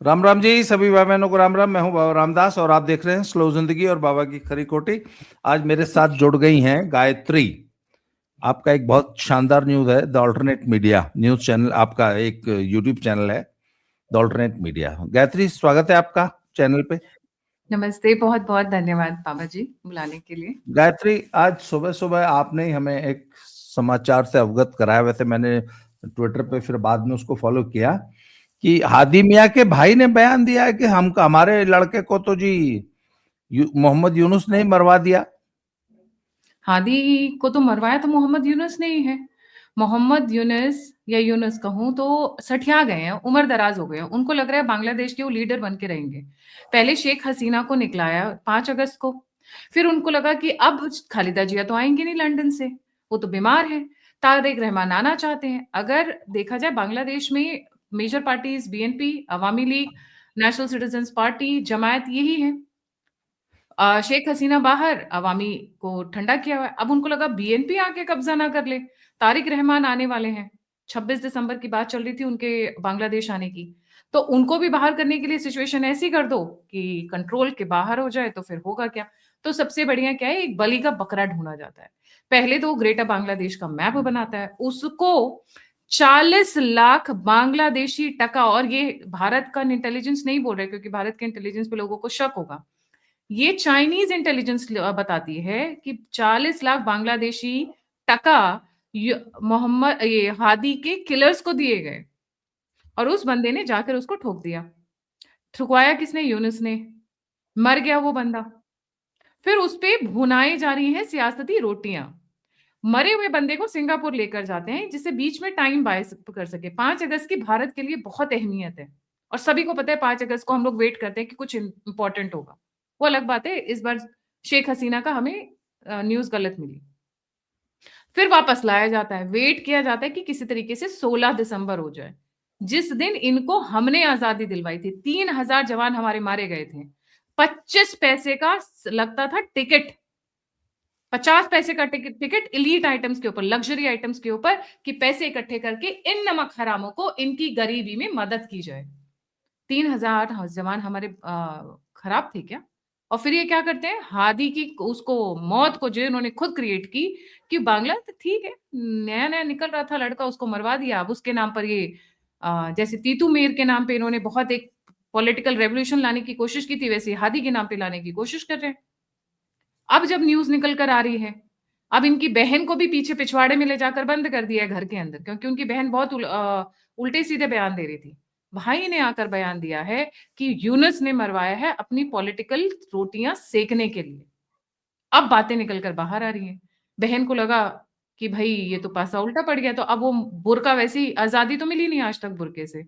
राम राम जी, सभी भाई बहनों को राम राम। मैं हूं बाबा रामदास और आप देख रहे हैं स्लो जिंदगी और बाबा की खरी खोटी। आज मेरे साथ जुड़ गई हैं गायत्री। आपका एक बहुत शानदार न्यूज है, the alternate media news channel, आपका एक यूट्यूब चैनल है द ऑल्टरनेट मीडिया। गायत्री, स्वागत है आपका चैनल पे। नमस्ते, बहुत बहुत धन्यवाद बाबा जी बुलाने के लिए। गायत्री, आज सुबह सुबह आपने ही हमें एक समाचार से अवगत कराया। वैसे मैंने ट्विटर पे फिर बाद में उसको फॉलो किया कि हादी मियां के भाई ने बयान दिया है कि हम हमारे लड़के को तो जी मोहम्मद यूनुस ने ही मरवा दिया। हादी को तो मरवाया तो मोहम्मद यूनुस ने ही है। मोहम्मद यूनुस या यूनुस कहूँ तो सठिया गए हैं, उम्र दराज हो गए हैं। उनको लग रहा है बांग्लादेश के वो लीडर बन के रहेंगे। पहले शेख हसीना को निकलाया 5 अगस्त को, फिर उनको लगा कि अब खालिदा जिया तो आएंगे नहीं लंदन से, वो तो बीमार है। तारिक रहमान आना चाहते हैं। अगर देखा जाए बांग्लादेश में मेजर पार्टीज बीएनपी, अवामी लीग, नेशनल सिटीजन्स पार्टी, जमायत यही है। शेख हसीना बाहर, अवामी को ठंडा किया हुआ है। अब उनको लगा बीएनपी आके कब्जा ना कर ले। तारिक रहमान आने वाले हैं। 26 दिसंबर की बात चल रही थी उनके बांग्लादेश आने की। तो उनको भी बाहर करने के लिए सिचुएशन ऐसी कर दो कि कंट्रोल के बाहर हो जाए, तो फिर होगा क्या? तो सबसे बढ़िया क्या है, एक बलि का बकरा ढूंढा जाता है। पहले तो ग्रेटर बांग्लादेश का मैप बनाता है, उसको 40 लाख बांग्लादेशी टका, और ये भारत का इंटेलिजेंस नहीं बोल रहे क्योंकि भारत के इंटेलिजेंस पे लोगों को शक होगा। ये चाइनीज इंटेलिजेंस बताती है कि 40 लाख बांग्लादेशी टका मोहम्मद ये हादी के किलर्स को दिए गए, और उस बंदे ने जाकर उसको ठोक दिया। ठुकवाया किसने? यूनुस ने। मर गया वो बंदा। फिर उस पे भुनाई जा रही हैं सियासती रोटियां। मरे हुए बंदे को सिंगापुर लेकर जाते हैं जिससे बीच में टाइम बाय कर सके। 5 अगस्त की भारत के लिए बहुत अहमियत है, और सभी को पता है 5 अगस्त को हम लोग वेट करते हैं कि कुछ इंपॉर्टेंट होगा। वो अलग बात है, इस बार शेख हसीना का हमें न्यूज गलत मिली। फिर वापस लाया जाता है, वेट किया जाता है कि किसी तरीके से 16 दिसंबर हो जाए, जिस दिन इनको हमने आजादी दिलवाई थी। 3,000 जवान हमारे मारे गए थे। 25 पैसे का लगता था टिकट। 50 पैसे का टिकट टिकट इलीट आइटम्स के ऊपर, लग्जरी आइटम्स के ऊपर, कि पैसे इकट्ठे करके इन नमक हरामों को इनकी गरीबी में मदद की जाए। 3,000 जवान हमारे खराब थे क्या? और फिर ये क्या करते हैं, हादी की उसको मौत को जो इन्होंने खुद क्रिएट की, कि बांग्ला तो ठीक है, नया नया निकल रहा था लड़का, उसको मरवा दिया। अब उसके नाम पर ये जैसे तीतू मीर के नाम पे इन्होंने बहुत एक पॉलिटिकल रेवोल्यूशन लाने की कोशिश की थी, वैसे हादी के नाम पे लाने की कोशिश कर रहे हैं। अब जब न्यूज निकल कर आ रही है, अब इनकी बहन को भी पीछे पिछवाड़े में ले जाकर बंद कर दिया है घर के अंदर, क्योंकि उनकी बहन बहुत उल्टे सीधे बयान दे रही थी। भाई ने आकर बयान दिया है कि यूनुस ने मरवाया है अपनी पॉलिटिकल रोटियां सेकने के लिए। अब बातें निकल कर बाहर आ रही हैं। बहन को लगा कि भाई ये तो पासा उल्टा पड़ गया, तो अब वो बुर्का, वैसी आजादी तो मिली नहीं आज तक बुर्के से।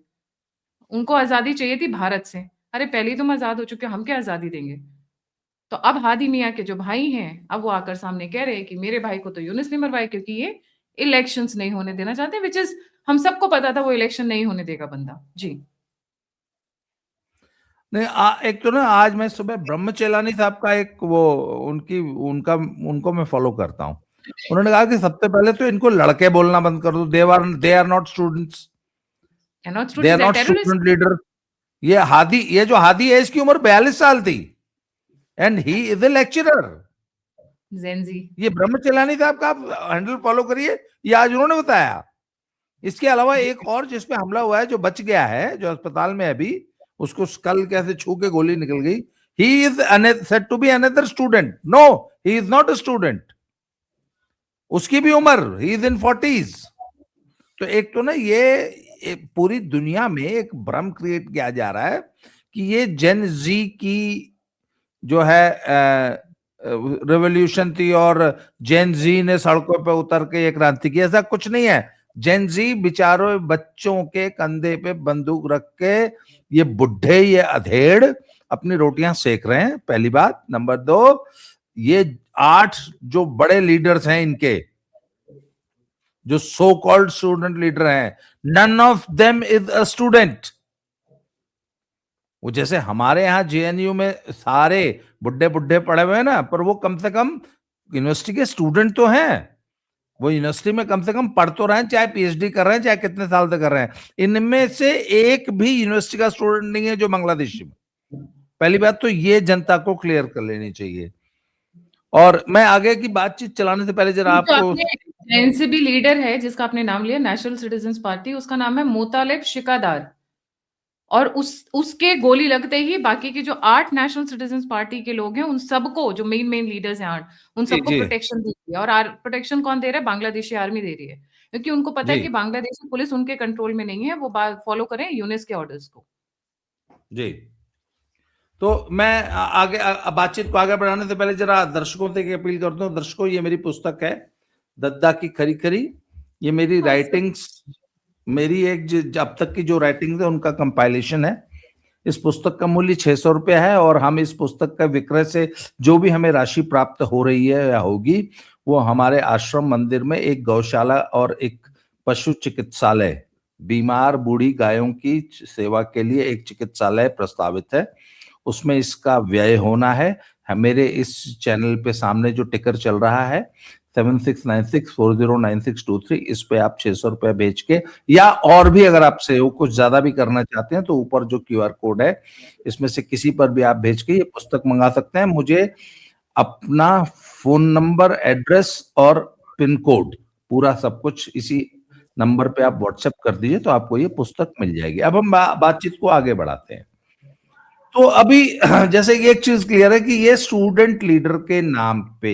उनको आजादी चाहिए थी भारत से। अरे पहले ही तुम आजाद हो चुके हो, हम क्या आजादी देंगे? तो अब हादी मियाँ के जो भाई हैं, अब वो आकर सामने कह रहे हैं कि मेरे भाई को तो यूनुस ने मरवाया क्योंकि ये इलेक्शंस नहीं होने देना चाहते, विच इज हम सबको पता था वो इलेक्शन नहीं होने देगा बंदा जी। नहीं, एक तो ना आज मैं सुबह ब्रह्मचेलानी साहब का एक वो उनकी उनका उनको मैं फॉलो करता हूँ। उन्होंने कहा कि सबसे पहले तो इनको लड़के बोलना बंद कर दो। They are not students, cannot they are student not terrorist. Student leader. ये जो हादी है, इसकी उम्र 42 साल थी and he is a lecturer. Gen Z. ये ब्रह्मचेलानी साहब का आप हैंडल फॉलो करिए, ये आज उन्होंने बताया। इसके अलावा एक और जिसपे हमला हुआ है, जो बच गया है, जो अस्पताल में है अभी, उसको स्कल कैसे छू के गोली निकल गई। He is said to be another student. No, he is not a student. उसकी भी उम्र, ही इज इन 40s। तो एक तो ना ये पूरी दुनिया में एक भ्रम क्रिएट किया जा रहा है कि ये जेन जी की जो है रेवोल्यूशन थी और जेन जी ने सड़कों पे उतर के ये क्रांति की। ऐसा कुछ नहीं है। जेन जी बेचारों बच्चों के कंधे पे बंदूक रख के ये बुढ़े, ये अधेड़ अपनी रोटियां सेक रहे हैं, पहली बात। नंबर दो, ये 8 जो बड़े लीडर्स हैं इनके, जो सो कॉल्ड स्टूडेंट लीडर हैं, none of them is a student. वो जैसे हमारे यहाँ जेएनयू में सारे बुढ़े बुढ़े पढ़े हुए हैं ना, पर वो कम से कम यूनिवर्सिटी के स्टूडेंट तो हैं। वो यूनिवर्सिटी में कम से कम पढ़ तो रहे हैं, चाहे पीएचडी कर रहे हैं, चाहे कितने साल तक कर रहे हैं। इनमें से एक भी यूनिवर्सिटी का स्टूडेंट नहीं है जो बांग्लादेशी में। पहली बात तो ये जनता को क्लियर कर लेनी चाहिए। और मैं आगे की बातचीत चलाने से पहले जरा जो आपको, आपने एनसीबी लीडर है जिसका आपने नाम लिया, नेशनल सिटीजन्स पार्टी, उसका नाम है मोतालेब शिकादार, और उसके गोली लगते ही बाकी के जो 8 नेशनल सिटीजन्स पार्टी के लोग हैं, उन सबको, जो मेन लीडर्स हैं 8, उन जी सबको जी प्रोटेक्शन दी है। और प्रोटेक्शन कौन दे रहा है? बांग्लादेशी आर्मी दे रही है, क्योंकि उनको पता है जी कि बांग्लादेशी पुलिस उनके कंट्रोल में नहीं है, वो फॉलो करें यूनिस के ऑर्डर्स को। जी। तो मैं आगे बातचीत को आगे बढ़ाने से पहले जरा दर्शकों से अपील करता हूँ। दर्शकों, ये मेरी पुस्तक है दद्दा की खरी खरी। ये मेरी राइटिंग्स, मेरी एक अब तक की जो राइटिंग्स है उनका कंपाइलेशन है। इस पुस्तक का मूल्य 600 रुपया है, और हम इस पुस्तक का विक्रय से जो भी हमें राशि प्राप्त हो रही है या होगी, वो हमारे आश्रम मंदिर में एक गौशाला और एक पशु चिकित्सालय, बीमार बूढ़ी गायों की सेवा के लिए एक चिकित्सालय प्रस्तावित है, उसमें इसका व्यय होना है। मेरे इस चैनल पे सामने जो टिकर चल रहा है 7696409623, इस पे आप 600 रुपया भेज के, या और भी अगर आप सहयोग कुछ ज्यादा भी करना चाहते हैं तो ऊपर जो क्यूआर कोड है इसमें से किसी पर भी आप भेज के ये पुस्तक मंगा सकते हैं। मुझे अपना फोन नंबर, एड्रेस और पिन कोड, पूरा सब कुछ इसी नंबर पे आप व्हाट्सएप कर दीजिए तो आपको ये पुस्तक मिल जाएगी। अब हम बातचीत को आगे बढ़ाते हैं। तो अभी जैसे कि एक चीज क्लियर है कि ये स्टूडेंट लीडर के नाम पे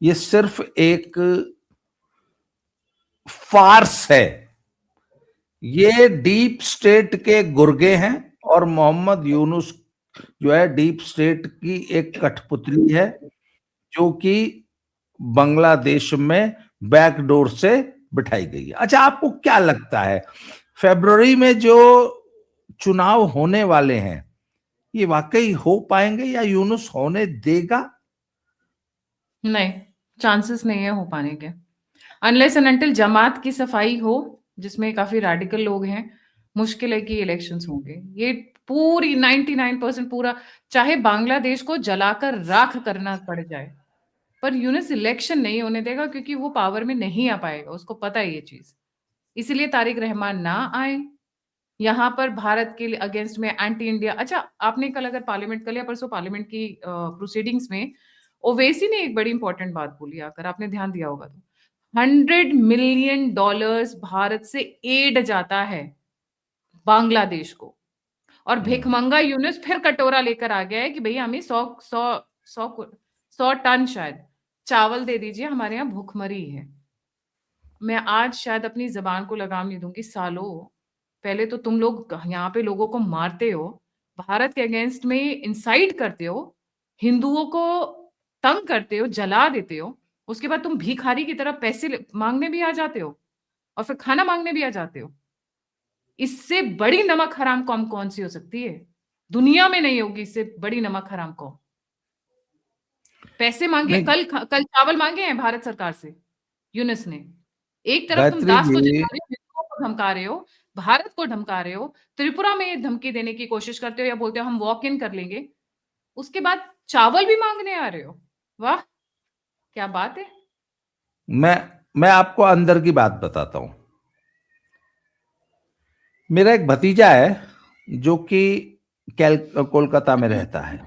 ये सिर्फ एक फार्स है। ये डीप स्टेट के गुर्गे हैं, और मोहम्मद यूनुस जो है डीप स्टेट की एक कठपुतली है, जो कि बांग्लादेश में बैकडोर से बिठाई गई है। अच्छा, आपको क्या लगता है फरवरी में जो चुनाव होने वाले हैं ये वाकई हो पाएंगे या यूनुस होने देगा? नहीं, चांसेस नहीं है हो पाने के, अनलेस एंड अनटिल जमात की सफाई हो, जिसमें काफी रेडिकल लोग हैं। मुश्किल है कि इलेक्शंस होंगे। ये पूरी 99% पूरा, चाहे बांग्लादेश को जलाकर राख करना पड़ जाए, पर यूनिस इलेक्शन नहीं होने देगा, क्योंकि वो पावर में नहीं आ पाएगा, उसको पता है ये चीज। इसीलिए तारिक रहमान ना आए यहाँ पर भारत के अगेंस्ट में, एंटी इंडिया। अच्छा, आपने कल अगर पार्लियामेंट, कल या परसों पार्लियामेंट की प्रोसीडिंग्स में ओवैसी ने एक बड़ी इंपॉर्टेंट बात बोली, आकर आपने ध्यान दिया होगा तो, $100 मिलियन भारत से एड जाता है बांग्लादेश को, और भिखमंगा यूनिस फिर कटोरा लेकर आ गया है कि भैया हमें 100 टन शायद चावल दे दीजिए, हमारे यहाँ भूखमरी है। मैं आज शायद अपनी जबान को लगाम नहीं दूंगी। सालों पहले तो तुम लोग यहाँ पे लोगों को मारते हो, भारत के अगेंस्ट में इंसाइट करते हो, हिंदुओं को तंग करते हो, जला देते हो, उसके बाद तुम भिखारी की तरह पैसे मांगने भी आ जाते हो, और फिर खाना मांगने भी आ जाते हो। इससे बड़ी नमक हराम कौम कौन सी हो सकती है? दुनिया में नहीं होगी इससे बड़ी नमक हराम कौम। पैसे मांगे, नहीं कल चावल मांगे हैं भारत सरकार से यूनिस ने। एक तरफ तुम गायत्री दास को जी, जला रहे हो, हिंदुओं को धमका रहे हो, भारत को धमका रहे हो, त्रिपुरा में धमकी देने की कोशिश करते हो, या बोलते हो हम वॉक इन कर लेंगे, उसके बाद चावल भी मांगने आ रहे हो। वाह, क्या बात है। मैं आपको अंदर की बात बताता हूं। मेरा एक भतीजा है जो कि कोलकाता में रहता है,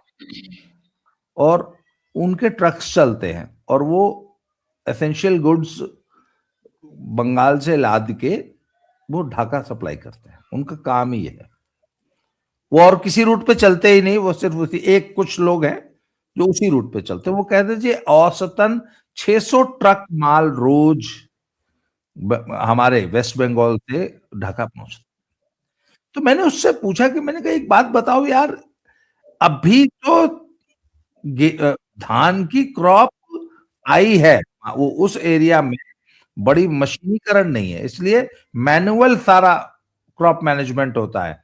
और उनके ट्रक्स चलते हैं, और वो एसेंशियल गुड्स बंगाल से लाद के वो ढाका सप्लाई करते हैं। उनका काम ही है। वो और किसी रूट पे चलते ही नहीं, वो सिर्फ उसी एक कुछ लोग हैं जो उसी रूट पे चलते हैं। वो कहते जी औसतन 600 ट्रक माल रोज हमारे वेस्ट बंगाल से ढाका पहुंचता। तो मैंने उससे पूछा कि, मैंने कहा एक बात बताओ यार, अभी तो धान की क्रॉप आई है, वो उस एरिया में बड़ी मशीनीकरण नहीं है, इसलिए मैनुअल सारा क्रॉप मैनेजमेंट होता है।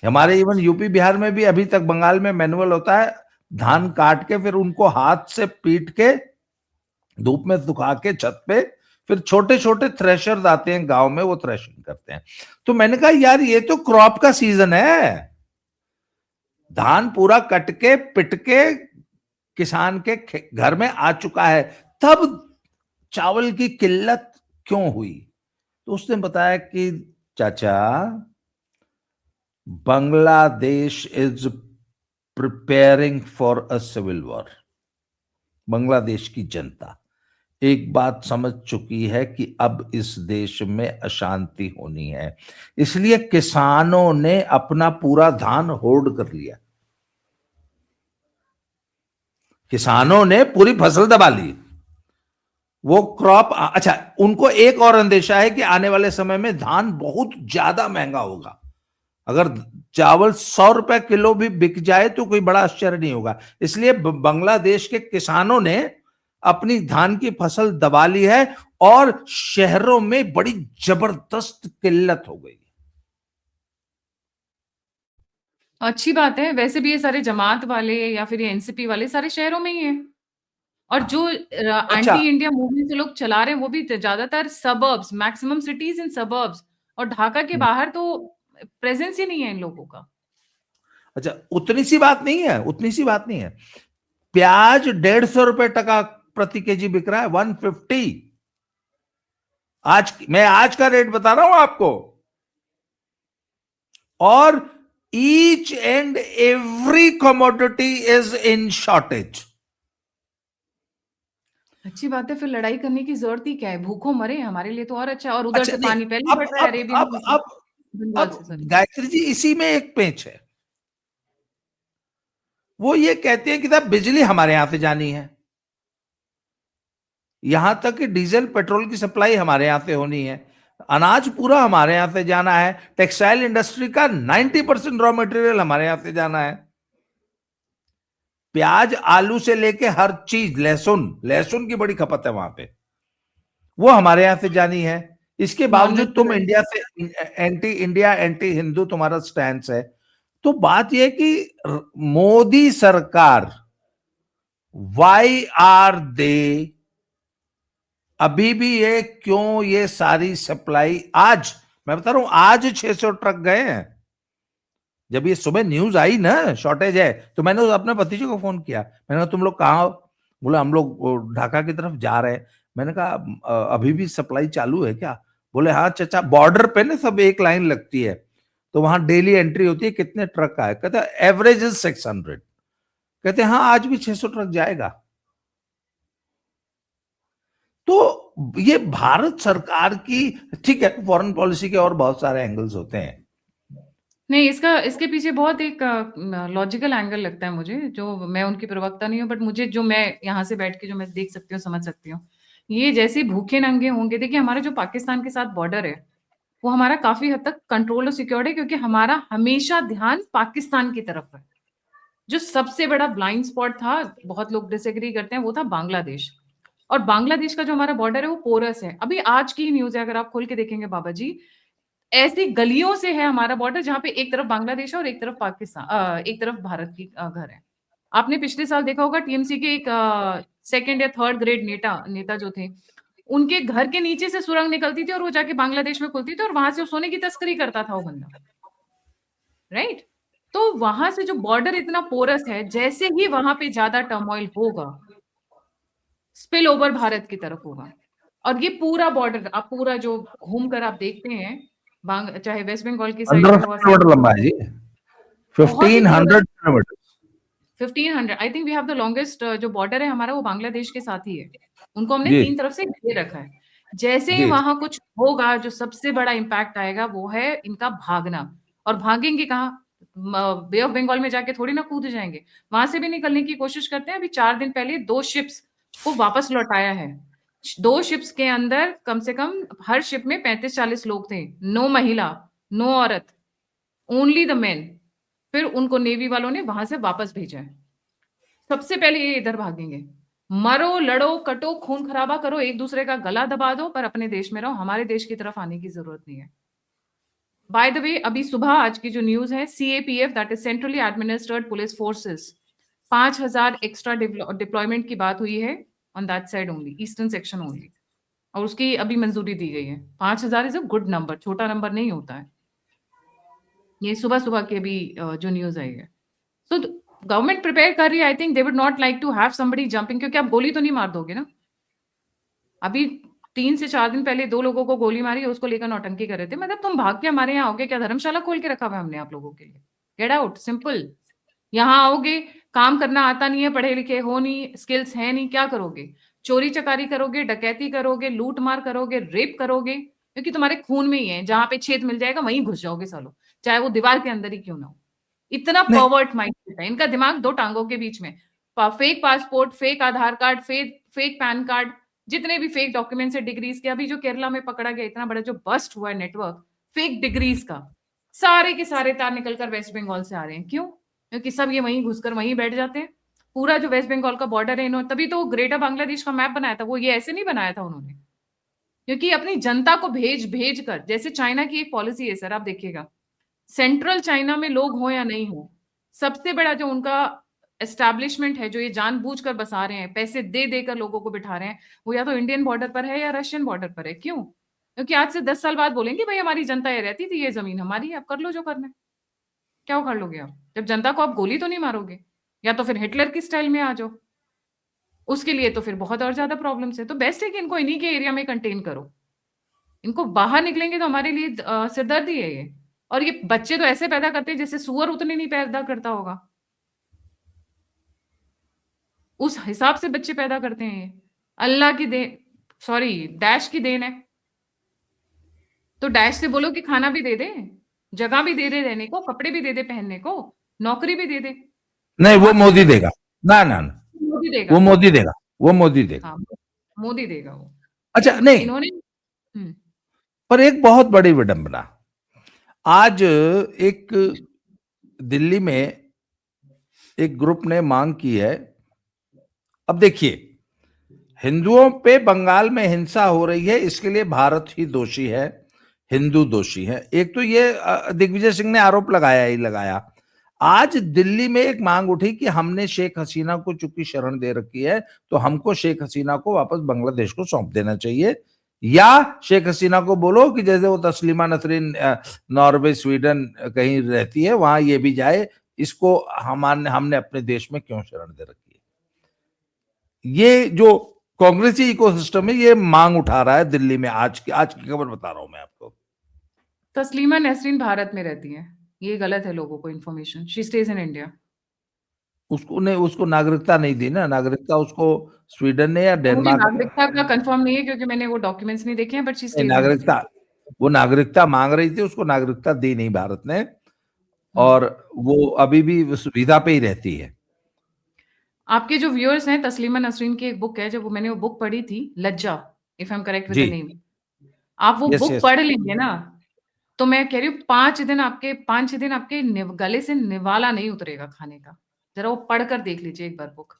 हमारे इवन यूपी बिहार में भी अभी तक बंगाल में मैनुअल होता है। धान काट के फिर उनको हाथ से पीट के धूप में सुखा के छत पे, फिर छोटे छोटे थ्रेशर्स आते हैं गांव में, वो थ्रेशिंग करते हैं। तो मैंने कहा यार ये तो क्रॉप का सीजन है, धान पूरा कट के पिट के किसान के घर में आ चुका है, तब चावल की किल्लत क्यों हुई? तो उसने बताया कि चाचा, Bangladesh is preparing for a civil war. Bangladesh की जनता एक बात समझ चुकी है कि अब इस देश में अशांति होनी है, इसलिए किसानों ने अपना पूरा धान होल्ड कर लिया। किसानों ने पूरी फसल दबा ली। वो क्रॉप, अच्छा, उनको एक और अंदेशा है कि आने वाले समय में धान बहुत ज्यादा महंगा होगा। अगर चावल 100 रुपए किलो भी बिक जाए तो कोई बड़ा आश्चर्य नहीं होगा। इसलिए बांग्लादेश के किसानों ने अपनी धान की फसल दबा ली है और शहरों में बड़ी जबरदस्त किल्लत हो गई। अच्छी बात है। वैसे भी ये सारे जमात वाले या फिर ये एनसीपी वाले सारे शहरों में ही है, और जो अच्छा, एंटी इंडिया मूवमेंट जो लोग चला रहे हैं वो भी ज्यादातर suburbs, maximum cities in suburbs, और ढाका के बाहर तो प्रेजेंस ही नहीं है इन लोगों का। अच्छा, उतनी सी बात नहीं है, उतनी सी बात नहीं है। प्याज 150 रुपए टका प्रति केजी बिक रहा है, 150। मैं आज का रेट बता रहा हूं आपको। और each and every commodity is in shortage. अच्छी बात है, फिर लड़ाई करने की जरूरत ही क्या है? भूखों मरे, हमारे लिए तो और अच्छा है। और उधर अच्छा, से नहीं, पानी पहले ही अब बढ़ रहा है अब अरेबियन अब सी से, अब बंगाल अब से, सॉरी। गायत्री जी, इसी में एक पेंच है। वो ये कहते हैं कि साहब बिजली हमारे यहां से जानी है, यहां तक कि डीजल पेट्रोल की सप्लाई हमारे यहां से होनी है, अनाज पूरा हमारे यहां से जाना है, टेक्सटाइल इंडस्ट्री का 90% रॉ मटेरियल हमारे यहां से जाना है। प्याज आलू से लेके हर चीज, लहसुन लहसुन की बड़ी खपत है वहां पे, वो हमारे यहां से जानी है। इसके बावजूद तुम इंडिया से एंटी इंडिया, एंटी हिंदू तुम्हारा स्टैंड है। तो बात यह कि मोदी सरकार, वाई आर दे, अभी भी ये क्यों ये सारी सप्लाई, आज मैं बता रहा हूं, आज 600 ट्रक गए हैं। जब ये सुबह न्यूज आई ना शॉर्टेज है, तो मैंने अपने भतीजे को फोन किया, मैंने कहा तुम लोग कहाँ हो? बोला हम लोग ढाका की तरफ जा रहे हैं। मैंने कहा अभी भी सप्लाई चालू है क्या? बोले हाँ चाचा, बॉर्डर पे ना सब एक लाइन लगती है, तो वहां डेली एंट्री होती है, कितने ट्रक का है? कहते एवरेज इज 600। कहते हाँ आज भी 600 ट्रक जाएगा। तो ये भारत सरकार की, ठीक है, फॉरेन पॉलिसी के और बहुत सारे एंगल्स होते हैं। नहीं, इसके पीछे बहुत एक लॉजिकल एंगल लगता है मुझे, जो मैं उनकी प्रवक्ता नहीं हूँ, बट मुझे जो मैं यहाँ से बैठ के जो मैं देख सकती हूँ, समझ सकती हूँ, ये जैसे भूखे नंगे होंगे। देखिए, हमारा जो पाकिस्तान के साथ बॉर्डर है वो हमारा काफी हद तक कंट्रोल और सिक्योर्ड है, क्योंकि हमारा हमेशा ध्यान पाकिस्तान की तरफ है। जो सबसे बड़ा ब्लाइंड स्पॉट था, बहुत लोग डिसएग्री करते हैं, वो था बांग्लादेश। और बांग्लादेश का जो हमारा बॉर्डर है वो पोरस है। अभी आज की ही न्यूज है, अगर आप खोल के देखेंगे बाबा जी, ऐसी गलियों से है हमारा बॉर्डर जहां पे एक तरफ बांग्लादेश है और एक तरफ पाकिस्तान, एक तरफ भारत की घर है। आपने पिछले साल देखा होगा, टीएमसी के एक सेकंड या थर्ड ग्रेड नेता जो थे, उनके घर के नीचे से सुरंग निकलती थी और वो जाके बांग्लादेश में खुलती थी, और वहां से वो सोने की तस्करी करता था वो बंदा, राइट? तो वहां से जो बॉर्डर इतना पोरस है, जैसे ही वहां पे ज्यादा टर्मोइल होगा, स्पिल ओवर भारत की तरफ होगा। और ये पूरा बॉर्डर आप पूरा जो घूम कर आप देखते हैं, चाहे वेस्ट बंगाल की साइड 1500 पे हो, असम किलोमीटर की, लंबा है जी, बहुत ही 1500 kilometre. 1500, I think we have the longest जो बॉर्डर है हमारा, वो बांग्लादेश के साथ ही है। उनको हमने जी 3 तरफ से घेर रखा है। जैसे ही जी। वहां कुछ होगा, जो सबसे बड़ा इम्पैक्ट आएगा वो है इनका भागना। और भागेंगे कहाँ? बे ऑफ बंगाल में जाके थोड़ी ना कूद जाएंगे, वहां से भी निकलने की कोशिश करते हैं। अभी 4 दिन पहले 2 शिप्स को वापस लौटाया है। 2 शिप्स के अंदर कम से कम हर शिप में 35-40 लोग थे, नो महिला, नो औरत, ओनली द मेन। फिर उनको नेवी वालों ने वहां से वापस भेजा है। सबसे पहले ये इधर भागेंगे। मरो, लड़ो, कटो, खून खराबा करो, एक दूसरे का गला दबा दो, पर अपने देश में रहो। हमारे देश की तरफ आने की जरूरत नहीं है। बाय द वे, अभी सुबह आज की जो न्यूज है, CAPF, that is centrally administered police forces, 5000 extra deployment की बात हुई है on that side only, eastern section only, और उसकी अभी मंजूरी दी गई है। 5000 इज अ गुड नंबर, छोटा नंबर नहीं होता है। ये सुबह सुबह की अभी जो न्यूज आई है। सो गवर्नमेंट प्रिपेयर कर रही है। I think they would not like to have somebody jumping, क्योंकि आप गोली तो नहीं मार दोगे ना, अभी 3 से 4 दिन पहले 2 लोगों को गोली मारी, उसको लेकर नौटंकी कर रहे थे। मतलब तुम भाग के हमारे यहाँ आओगे क्या? धर्मशाला खोल के रखा हुआ है हमने आप लोगों के लिए। Get out, simple. यहाँ आओगे, काम करना आता नहीं है, पढ़े लिखे हो नहीं, स्किल्स है नहीं, क्या करोगे? चोरी चकारी करोगे, डकैती करोगे, लूट मार करोगे, रेप करोगे, क्योंकि तुम्हारे खून में ही है। जहां पे छेद मिल जाएगा वहीं घुस जाओगे सालो, चाहे वो दीवार के अंदर ही क्यों ना हो। इतना नहीं पर्वर्ट माइंडसेट है इनका, दिमाग दो टांगों के बीच में। फेक पासपोर्ट, फेक आधार कार्ड, फेक पैन कार्ड, जितने भी फेक डॉक्यूमेंट्स है, डिग्रीज के। अभी जो केरला में पकड़ा गया इतना बड़ा जो बस्ट हुआ है नेटवर्क फेक डिग्रीज का, सारे के सारे तार निकलकर वेस्ट बंगाल से आ रहे हैं। क्यों? क्योंकि सब ये वहीं घुसकर वहीं बैठ जाते हैं। पूरा जो वेस्ट बंगाल का बॉर्डर है, इन्होंने तभी तो ग्रेटर बांग्लादेश का मैप बनाया था। वो ये ऐसे नहीं बनाया था उन्होंने, क्योंकि अपनी जनता को भेज भेज कर, जैसे चाइना की एक पॉलिसी है सर, आप देखिएगा, सेंट्रल चाइना में लोग हो या नहीं हो, सबसे बड़ा जो उनका एस्टैब्लिशमेंट है, जो ये जानबूझकर बसा रहे हैं, पैसे दे देकर लोगों को बिठा रहे हैं, वो या तो इंडियन बॉर्डर पर है या रशियन बॉर्डर पर है। क्यों? क्योंकि आज से 10 साल बाद बोलेंगे भाई हमारी जनता ये रहती थी, ये जमीन हमारी है, आप कर लो जो करना है। क्या उखाड़ लोगे आप? जब जनता को आप गोली तो नहीं मारोगे, या तो फिर हिटलर की स्टाइल में आ जाओ। उसके लिए तो फिर बहुत और ज्यादा प्रॉब्लम्स है। तो बेस्ट है कि इनको इन्हीं के एरिया में कंटेन करो। इनको बाहर निकलेंगे तो हमारे लिए सिरदर्दी है ये। और ये बच्चे तो ऐसे पैदा करते हैं जैसे सुअर उतने नहीं पैदा करता होगा, उस हिसाब से बच्चे पैदा करते हैं ये। अल्लाह की दे, सॉरी, डैश की देन है। तो डैश से बोलो कि खाना भी दे दे, जगह भी दे दे रहने को, कपड़े भी दे दे पहनने को, नौकरी भी दे दे। नहीं, वो जवाब क्यों मोदी नहीं? देगा। ना ना ना, मोदी देगा वो वो। मोदी देगा, वो मोदी देगा। हाँ, मोदी देगा वो। अच्छा नहीं, इन्होंने हम्म, पर एक बहुत बड़ी विडंबना, आज एक दिल्ली में एक ग्रुप ने मांग की है। अब देखिए, हिंदुओं पे बंगाल में हिंसा हो रही है, इसके लिए भारत ही दोषी है, हिंदू दोषी है। एक तो ये दिग्विजय सिंह ने आरोप लगाया ही लगाया। आज दिल्ली में एक मांग उठी कि हमने शेख हसीना को चूंकि शरण दे रखी है, तो हमको शेख हसीना को वापस बांग्लादेश को सौंप देना चाहिए, या शेख हसीना को बोलो कि जैसे वो तस्लीमा नसरीन नॉर्वे स्वीडन कहीं रहती है, वहां ये भी जाए, इसको हमने अपने देश में क्यों शरण दे रखी है। ये जो कांग्रेसी इकोसिस्टम है, ये मांग उठा रहा है दिल्ली में। आज की खबर बता रहा हूं मैं आपको। तस्लीमा नसरीन भारत में रहती है, ये गलत है लोगों को information. She stage in India. उसको नागरिकता नहीं दी ना, नागरिकता उसको स्वीडन ने या मुझे डेनमार्क ने। नागरिकता का कंफर्म नहीं है क्योंकि मैंने वो डॉक्यूमेंट्स नहीं देखे हैं, बट शी नहीं, स्टेज इन इंडिया। नागरिकता, वो नागरिकता मांग रही थी, उसको नागरिकता दी नहीं भारत ने, हम्म। और वो अभी भी उस वीजा पे ही रहती है। आपके जो व्यूअर्स हैं, तस्लीमा नसरीन की एक बुक है, जब मैंने वो बुक पढ़ी थी, Lajja, if I am correct with जी, द नेम, आप वो यस बुक यस। पढ़ लेंगे ना, तो मैं कह रही हूँ 5 दिन आपके गले से निवाला नहीं उतरेगा खाने का। जरा वो पढ़कर देख लीजिए एक बार बुक।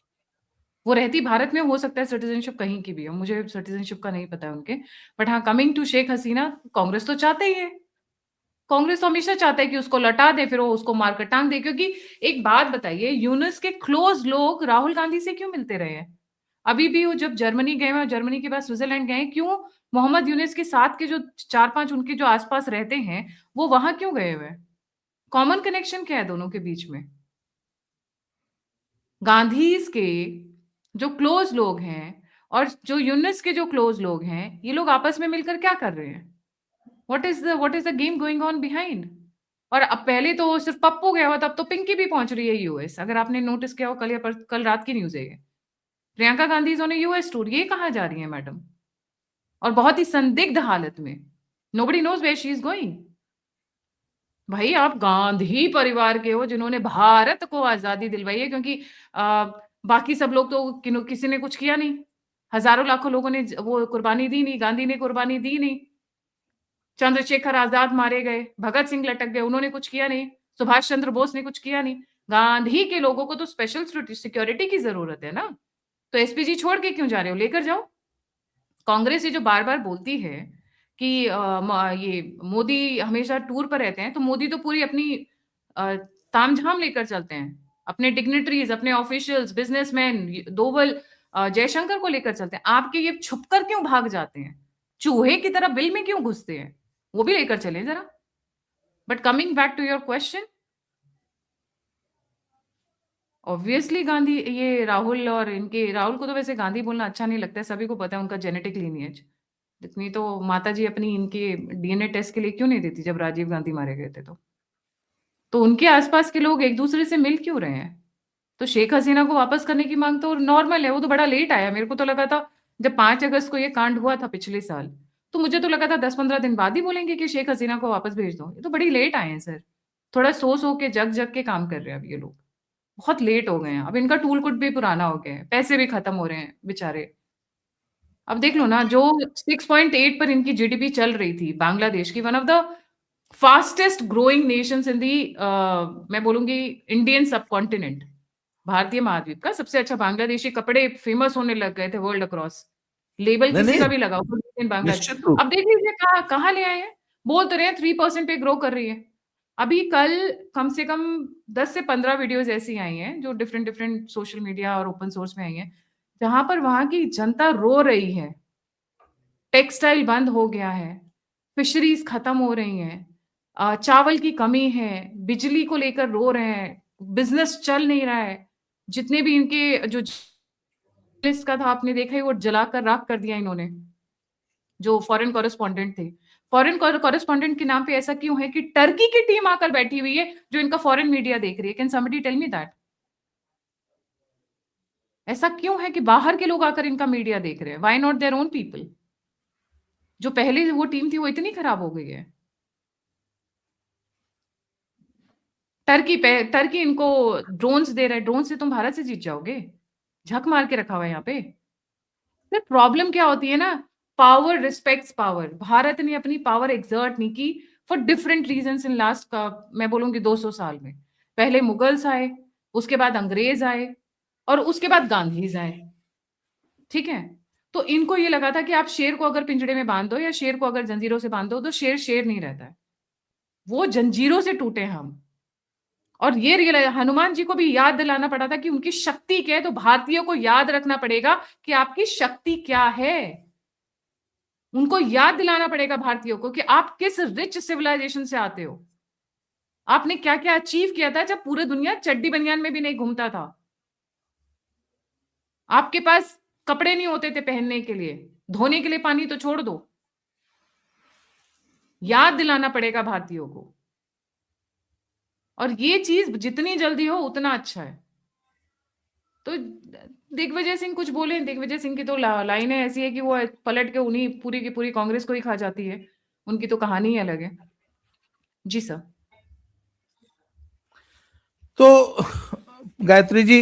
वो रहती भारत में, हो सकता है सिटीजनशिप कहीं की भी हो, मुझे सिटीजनशिप का नहीं पता है उनके। बट हाँ, कमिंग टू शेख हसीना, कांग्रेस तो चाहते ही है, कांग्रेस तो हमेशा चाहता है कि उसको लौटा दे, फिर वो उसको मारकर टांग दे। क्योंकि एक बात बताइए, यूनुस के क्लोज लोग राहुल गांधी से क्यों मिलते रहे हैं? अभी भी वो जब जर्मनी गए हैं, जर्मनी के बाद स्विट्जरलैंड गए हैं, क्यों मोहम्मद यूनुस के साथ के जो 4-5 उनके जो आसपास रहते हैं, वो वहां क्यों गए हुए हैं? कॉमन कनेक्शन क्या है दोनों के बीच में? गांधीज के जो क्लोज लोग हैं और जो यूनुस के जो क्लोज लोग हैं, ये लोग आपस में मिलकर क्या कर रहे हैं? What is the game going on behind? और अब पहले तो सिर्फ पप्पू गया हुआ था, अब तो पिंकी भी पहुंच रही है यूएस। अगर आपने नोटिस किया हो, कल रात की न्यूज है ये। Priyanka Gandhi is on A US tour. ये कहाँ जा रही है मैडम? और बहुत ही संदिग्ध हालत में। Nobody knows where she is going. भाई आप गांधी परिवार के हो जिन्होंने भारत को आजादी दिलवाई है, क्योंकि बाकी सब लोग तो किसी ने कुछ किया नहीं। हजारों लाखों लोगों ने वो कुर्बानी दी नहीं, गांधी ने कुर्बानी दी नहीं। चंद्रशेखर आजाद मारे गए, भगत सिंह लटक गए, उन्होंने कुछ किया नहीं। सुभाष चंद्र बोस ने कुछ किया नहीं। गांधी के लोगों को तो स्पेशल सिक्योरिटी की जरूरत है ना। तो एसपीजी छोड़ के क्यों जा रहे हो? लेकर जाओ। कांग्रेस ये जो बार बार बोलती है कि ये मोदी हमेशा टूर पर रहते हैं, तो मोदी तो पूरी अपनी तामझाम लेकर चलते हैं, अपने डिग्नेटरीज, अपने ऑफिशियल्स, बिजनेसमैन, दोवल, जयशंकर को लेकर चलते हैं। आपके ये छुपकर क्यों भाग जाते हैं? चूहे की तरह बिल में क्यों घुसते हैं? वो भी लेकर चले जरा। But coming back to your question, obviously Gandhi, ये राहुल और इनके, राहुल को तो वैसे गांधी बोलना अच्छा नहीं लगता है, सभी को पता है उनका जेनेटिक लीनिएज। इतनी तो माता जी अपनी इनके डीएनए टेस्ट के लिए क्यों नहीं देती जब राजीव गांधी मारे गए थे तो उनके आसपास के लोग एक दूसरे से मिल क्यों रहे हैं? तो शेख हसीना को वापस करने की मांग तो नॉर्मल है, वो तो बड़ा लेट आया। मेरे को तो लगा था जब 5 अगस्त को ये कांड हुआ था पिछले साल, तो मुझे तो लगा था 10-15 दिन बाद ही बोलेंगे कि शेख हसीना को वापस भेज दो। ये तो बड़ी लेट आए हैं सर। थोड़ा सो के जग के काम कर रहे हैं अब ये लोग। बहुत लेट हो गए हैं। अब इनका टूल किट भी पुराना हो गया है, पैसे भी खत्म हो रहे हैं बेचारे। अब देख लो ना, जो 6.8 पर इनकी जीडीपी चल रही थी, बांग्लादेश की, one of the fastest growing nations in the, मैं बोलूंगी इंडियन सबकॉन्टिनेंट, भारतीय महाद्वीप का सबसे अच्छा बांग्लादेशी कपड़े फेमस होने लग गए थे वर्ल्ड अक्रॉस। लेबल नहीं किसी नहीं, का भी लगाओ तो मेड इन बांग्लादेश। निश्चित रूप। अब देख लीजिए कहाँ कहाँ ले आए हैं। बोल तो रहे हैं 3% पे ग्रो कर रही है। अभी कल कम से कम 10 से 15 वीडियोस ऐसी आई हैं जो डिफरेंट डिफरेंट सोशल मीडिया और ओपन सोर्स में आई हैं, जहां पर वहां की जनता रो रही है। टेक्सटाइल बंद हो गया है, फिशरीज खत्म हो रही हैं, चावल की कमी है, बिजली को लेकर रो रहे हैं, बिजनेस चल नहीं रहा है। जितने भी इनके जो लिस्ट का था आपने देखा ही, वो जलाकर राख कर दिया इन्होंने, जो फॉरेन कॉरेस्पॉन्डेंट थे। फॉरेन कॉरेस्पॉन्डेंट के नाम पे ऐसा क्यों है कि टर्की की टीम आकर बैठी हुई है जो इनका फॉरेन मीडिया देख रही है? Can somebody tell me that? ऐसा क्यों है कि बाहर के लोग आकर इनका मीडिया देख रहे हैं? Why not their own people? जो पहले वो टीम थी वो इतनी खराब हो गई है। टर्की इनको ड्रोन्स दे रहा है, ड्रोन से तुम भारत से जीत जाओगे? झक मार के रखा हुआ है यहाँ पे। फिर प्रॉब्लम क्या होती है ना, पावर रिस्पेक्ट्स पावर। भारत ने अपनी पावर एक्सर्ट नहीं की for different reasons in last का, मैं बोलूंगी 200 साल में। पहले मुगल्स आए, उसके बाद अंग्रेज आए, और उसके बाद गांधीज आए। ठीक है, तो इनको ये लगा था कि आप शेर को अगर पिंजड़े में बांध दो या शेर को अगर जंजीरों से बांध दो तो शेर शेर नहीं रहता है। वो जंजीरों से टूटे हम। और ये रियलाइज हनुमान जी को भी याद दिलाना पड़ा था कि उनकी शक्ति क्या है। तो भारतीयों को याद रखना पड़ेगा कि आपकी शक्ति क्या है। उनको याद दिलाना पड़ेगा भारतीयों को कि आप किस रिच सिविलाइजेशन से आते हो, आपने क्या क्या अचीव किया था जब पूरी दुनिया चड्डी बनियान में भी नहीं घूमता था। आपके पास कपड़े नहीं होते थे पहनने के लिए, धोने के लिए पानी तो छोड़ दो। याद दिलाना पड़ेगा भारतीयों को, और ये चीज जितनी जल्दी हो उतना अच्छा है। तो दिग्विजय सिंह कुछ बोले, दिग्विजय सिंह की तो लाइनें ऐसी है कि वो पलट के उन्हीं पूरी की पूरी कांग्रेस को ही खा जाती है। उनकी तो कहानी ही अलग है। जी सर। तो Gayatri ji,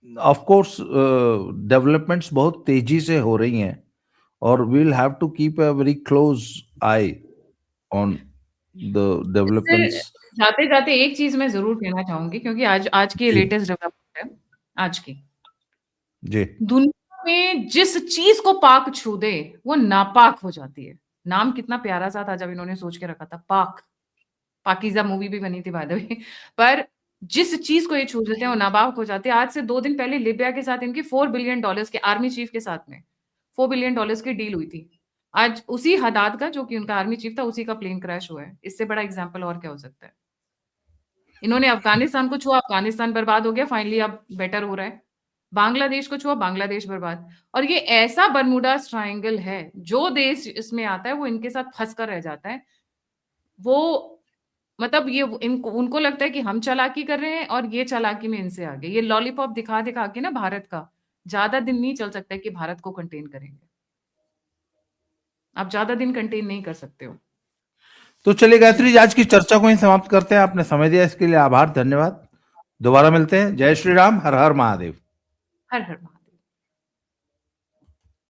of course developments बहुत तेजी से हो रही हैं, और we will have to keep a very close eye on the developments. जाते जाते एक चीज मैं जरूर कहना चाहूंगी, क्योंकि आज आज की जी लेटेस्ट डेवलपमेंट है आज की। जी। दुनिया में जिस चीज को पाक छू दे वो नापाक हो जाती है। नाम कितना प्यारा सा था जब इन्होंने सोच के रखा था, पाक। पाकीज़ा मूवी भी बनी थी बाय द वे। पर जिस चीज को ये छू देते हैं वो नापाक हो जाती है। आज से 2 दिन पहले लीबिया के साथ इनकी $4 बिलियन के आर्मी चीफ के साथ में $4 बिलियन की डील हुई थी। आज उसी हदाद का, जो कि उनका आर्मी चीफ था, उसी का प्लेन क्रैश हुआ है। इससे बड़ा एग्जाम्पल और क्या हो सकता है? इन्होंने अफगानिस्तान को छुआ, अफगानिस्तान बर्बाद हो गया, फाइनली अब बेटर हो रहा है। बांग्लादेश को छुआ, बांग्लादेश बर्बाद। और ये ऐसा बरमूडा ट्रायंगल है, जो देश इसमें आता है वो इनके साथ फंस कर रह जाता है। वो मतलब ये इनको उनको लगता है कि हम चालाकी कर रहे हैं और ये चालाकी में इनसे आगे। ये लॉलीपॉप दिखा दिखा के ना भारत का ज्यादा दिन नहीं चल सकता है कि भारत को कंटेन करेंगे। आप ज्यादा दिन कंटेन नहीं कर सकते हो। तो चलिए जी, गायत्री जी, आज की चर्चा को ही समाप्त करते हैं। आपने समय दिया इसके लिए आभार, धन्यवाद। दोबारा मिलते हैं। जय श्री राम, हर हर महादेव। हर हर महादेव।